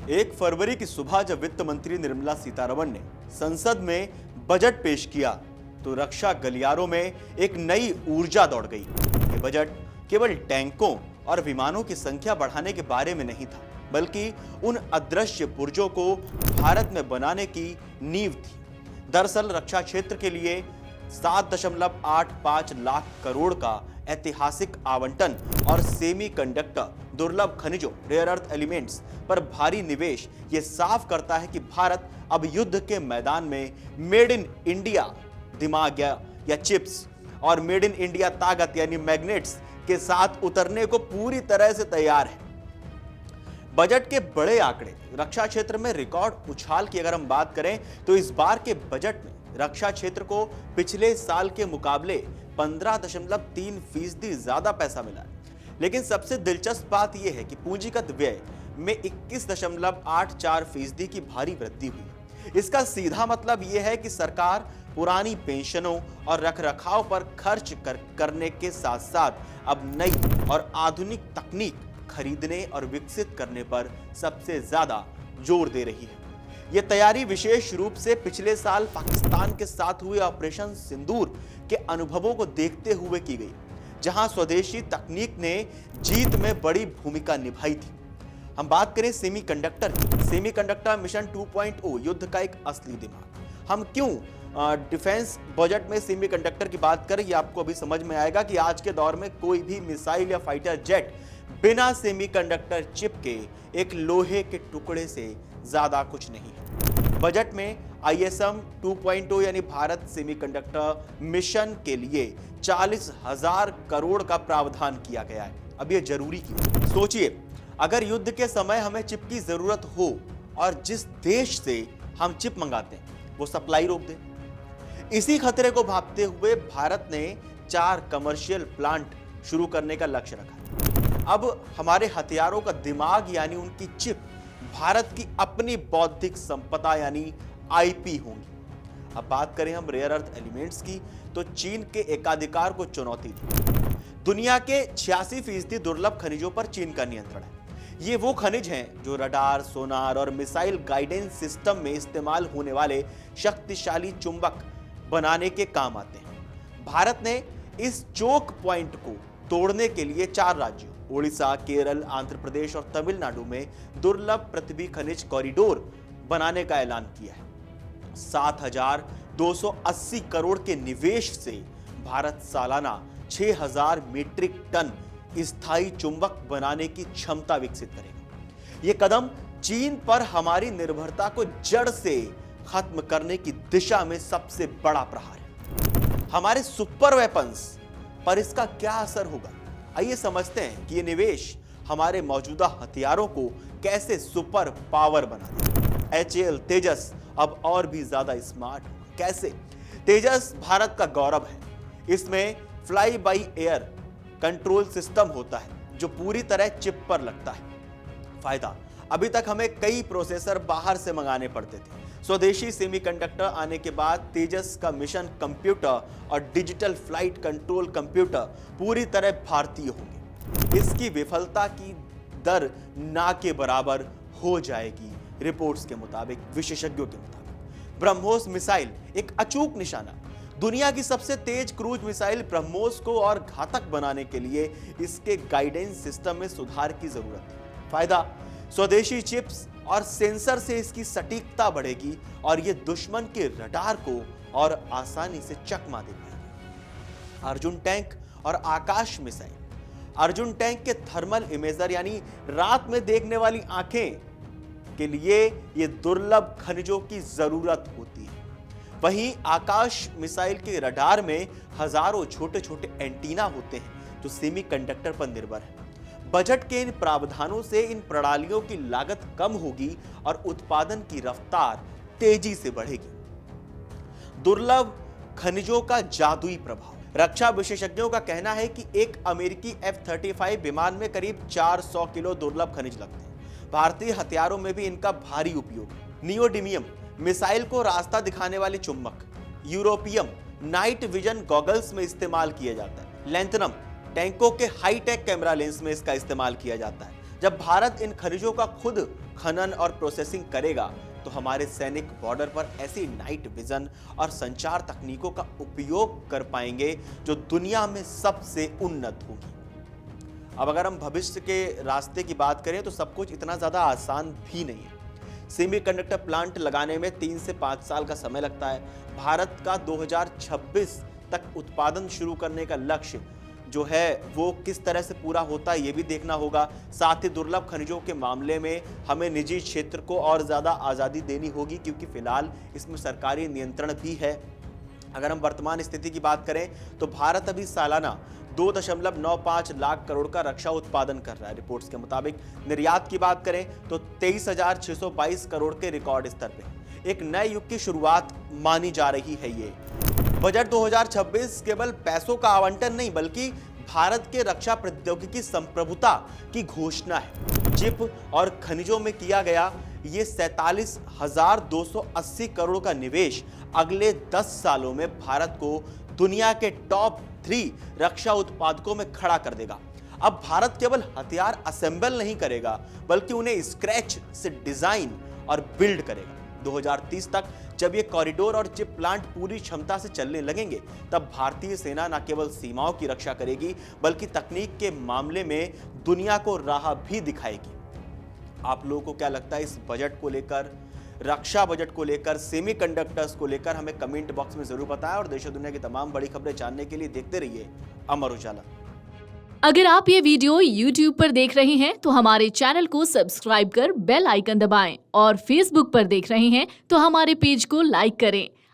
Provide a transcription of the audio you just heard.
1 फरवरी की सुबह जब वित्त मंत्री निर्मला सीतारमण ने संसद में बजट पेश किया तो रक्षा गलियारों में एक नई ऊर्जा दौड़ गई। ये बजट केवल टैंकों और विमानों की संख्या बढ़ाने के बारे में नहीं था, बल्कि उन अदृश्य पुर्जों को भारत में बनाने की नींव थी। दरअसल रक्षा क्षेत्र के लिए 7.85 लाख करोड़ का ऐतिहासिक आवंटन और सेमीकंडक्टर, दुर्लभ खनिजों, रेयर अर्थ एलिमेंट्स पर भारी निवेश ये साफ करता है कि भारत अब युद्ध के मैदान में मेड इन इंडिया दिमाग या चिप्स और मेड इन इंडिया ताकत यानी मैग्नेट्स के साथ उतरने को पूरी तरह से तैयार है। बजट के बड़े आंकड़े, रक्षा क्षेत्र में रिकॉर्ड उछाल की अगर हम बात करें तो इस बार के बजट में रक्षा क्षेत्र को पिछले साल के मुकाबले 15.3% ज्यादा पैसा मिला है। लेकिन सबसे दिलचस्प बात यह है कि पूंजीगत व्यय में 21.84% की भारी वृद्धि हुई। इसका सीधा मतलब यह है कि सरकार पुरानी पेंशनों और रखरखाव पर खर्च करने के साथ साथ अब नई और आधुनिक तकनीक खरीदने और विकसित करने पर सबसे ज्यादा जोर दे रही है। यह तैयारी विशेष रूप से पिछले साल पाकिस्तान के साथ हुए ऑपरेशन सिंदूर के अनुभवों को देखते हुए की गई, जहां स्वदेशी तकनीक ने जीत में बड़ी भूमिका निभाई थी। हम बात करें सेमीकंडक्टर मिशन 2.0 युद्ध का एक असली दिमाग। हम क्यों डिफेंस बजट में सेमीकंडक्टर की बात करें, ये आपको अभी समझ में आएगा कि आज के दौर में कोई भी मिसाइल या फाइटर जेट बिना सेमीकंडक्टर चिप के एक लोहे के टुकड़े से ज्यादा कुछ नहीं है। बजट में ISM 2.0 यानी भारत सेमीकंडक्टर मिशन के लिए 40,000 करोड़ का प्रावधान किया गया है। अब यह जरूरी क्यों? सोचिए, अगर युद्ध के समय हमें चिप की जरूरत हो और जिस देश से हम चिप मंगाते हैं वो सप्लाई रोक दे। इसी खतरे को भांपते हुए भारत ने 4 कमर्शियल प्लांट शुरू करने का लक्ष्य रखा। अब हमारे हथियारों का दिमाग यानी उनकी चिप भारत की अपनी बौद्धिक संपदा यानी IP होंगी। अब बात करें हम रेयर अर्थ एलिमेंट्स की तो चीन के एकाधिकार को चुनौती दी। दुनिया के 86% दुर्लभ खनिजों पर चीन का नियंत्रण है। ये वो खनिज हैं जो रडार, सोनार और मिसाइल गाइडेंस सिस्टम में इस्तेमाल होने वाले शक्तिशाली चुंबक बनाने के काम आते हैं। भारत ने इस चोक पॉइंट को तोड़ने के लिए 4 राज्यों ओडिशा, केरल, आंध्र प्रदेश और तमिलनाडु में दुर्लभ पृथ्वी खनिज कॉरिडोर बनाने का ऐलान किया है। 7,280 करोड़ के निवेश से भारत सालाना 6,000 मीट्रिक टन स्थायी चुंबक बनाने की क्षमता विकसित करेगा। यह कदम चीन पर हमारी निर्भरता को जड़ से खत्म करने की दिशा में सबसे बड़ा प्रहार है। हमारे सुपर वेपन्स पर इसका क्या असर होगा? आइए समझते हैं कि यह निवेश हमारे मौजूदा हथियारों को कैसे सुपर पावर बना देगा। HAL तेजस अब और भी ज्यादा स्मार्ट होगा। कैसे? तेजस भारत का गौरव है। इसमें fly by air control system होता है जो पूरी तरह चिप पर लगता है। फायदा, अभी तक हमें कई प्रोसेसर बाहर से मंगाने पड़ते थे। स्वदेशी सेमीकंडक्टर आने के बाद तेजस का मिशन कंप्यूटर और डिजिटल फ्लाइट कंट्रोल कंप्यूटर पूरी तरह भारतीय होंगे। इसकी विफलता की दर ना के बराबर हो जाएगी। रिपोर्ट्स के मुताबिक, विशेषज्ञों के मुताबिक ब्रह्मोस मिसाइल एक अचूक निशाना। दुनिया की सबसे तेज क्रूज मिसाइल ब्रह्मोस को और घातक बनाने के लिए इसके गाइडेंस सिस्टम में सुधार की जरूरत है। फायदा, स्वदेशी चिप्स और सेंसर से इसकी सटीकता बढ़ेगी और यह दुश्मन के रडार को और आसानी से चकमा दे पाएगी। अर्जुन टैंक और आकाश मिसाइल। अर्जुन टैंक के थर्मल इमेजर यानी रात में देखने वाली आंखें के लिए यह दुर्लभ खनिजों की जरूरत होती है। वहीं आकाश मिसाइल के रडार में हजारों छोटे छोटे एंटीना होते हैं जो सेमीकंडक्टर पर निर्भर है। बजट के इन प्रावधानों से इन प्रणालियों की लागत कम होगी और उत्पादन की रफ्तार तेजी से बढ़ेगी। दुर्लभ खनिजों का जादुई प्रभाव। रक्षा विशेषज्ञों का कहना है कि एक अमेरिकी F-35 विमान में करीब 400 किलो दुर्लभ खनिज लगते हैं। भारतीय हथियारों में भी इनका भारी उपयोग है। नियोडिमियम मिसाइल को रास्ता दिखाने वाले चुंबक, यूरोपियम नाइट विजन गॉगल्स में इस्तेमाल किया जाता है। लैंथनम टैंकों के हाईटेक कैमरा लेंस में इसका इस्तेमाल किया जाता है। जब भारत इन खनिजों का खुद खनन और प्रोसेसिंग करेगा तो हमारे सैनिक बॉर्डर पर ऐसी नाइट विजन और संचार तकनीकों का उपयोग कर पाएंगे जो दुनिया में सबसे उन्नत होगी। अब अगर हम भविष्य के रास्ते की बात करें तो सब कुछ इतना ज्यादा आसान भी नहीं है। सेमीकंडक्टर प्लांट लगाने में 3 से 5 साल का समय लगता है। भारत का 2026 तक उत्पादन शुरू करने का लक्ष्य जो है वो किस तरह से पूरा होता है ये भी देखना होगा। साथ ही दुर्लभ खनिजों के मामले में हमें निजी क्षेत्र को और ज्यादा आजादी देनी होगी, क्योंकि फिलहाल इसमें सरकारी नियंत्रण भी है। अगर हम वर्तमान स्थिति की बात करें तो भारत अभी सालाना 2.95 लाख करोड़ का रक्षा उत्पादन कर रहा है। रिपोर्ट्स के मुताबिक निर्यात की बात करें तो 23,622 करोड़ के रिकॉर्ड स्तर पे एक नए युग की शुरुआत मानी जा रही है। ये बजट 2026 केवल पैसों का आवंटन नहीं बल्कि भारत के रक्षा प्रौद्योगिकी संप्रभुता की घोषणा है। चिप और खनिजों में किया गया ये 47,280 करोड़ का निवेश अगले 10 सालों में भारत को दुनिया के टॉप 3 रक्षा उत्पादकों में खड़ा कर देगा। अब भारत केवल हथियार असेंबल नहीं करेगा बल्कि उन्हें स्क्रैच से डिजाइन और बिल्ड करेगा। 2030 तक जब ये कॉरिडोर और चिप प्लांट पूरी क्षमता से चलने लगेंगे तब भारतीय सेना न केवल सीमाओं की रक्षा करेगी बल्कि तकनीक के मामले में दुनिया को राह भी दिखाएगी। आप लोगों को क्या लगता है इस बजट को लेकर, रक्षा बजट को लेकर, सेमीकंडक्टर्स को लेकर? हमें कमेंट बॉक्स में जरूर बताएं और देश और दुनिया की तमाम बड़ी खबरें जानने के लिए देखते रहिए अमर उजाला। अगर आप ये वीडियो YouTube पर देख रहे हैं तो हमारे चैनल को सब्सक्राइब कर बेल आइकन दबाएं और Facebook पर देख रहे हैं तो हमारे पेज को लाइक करें।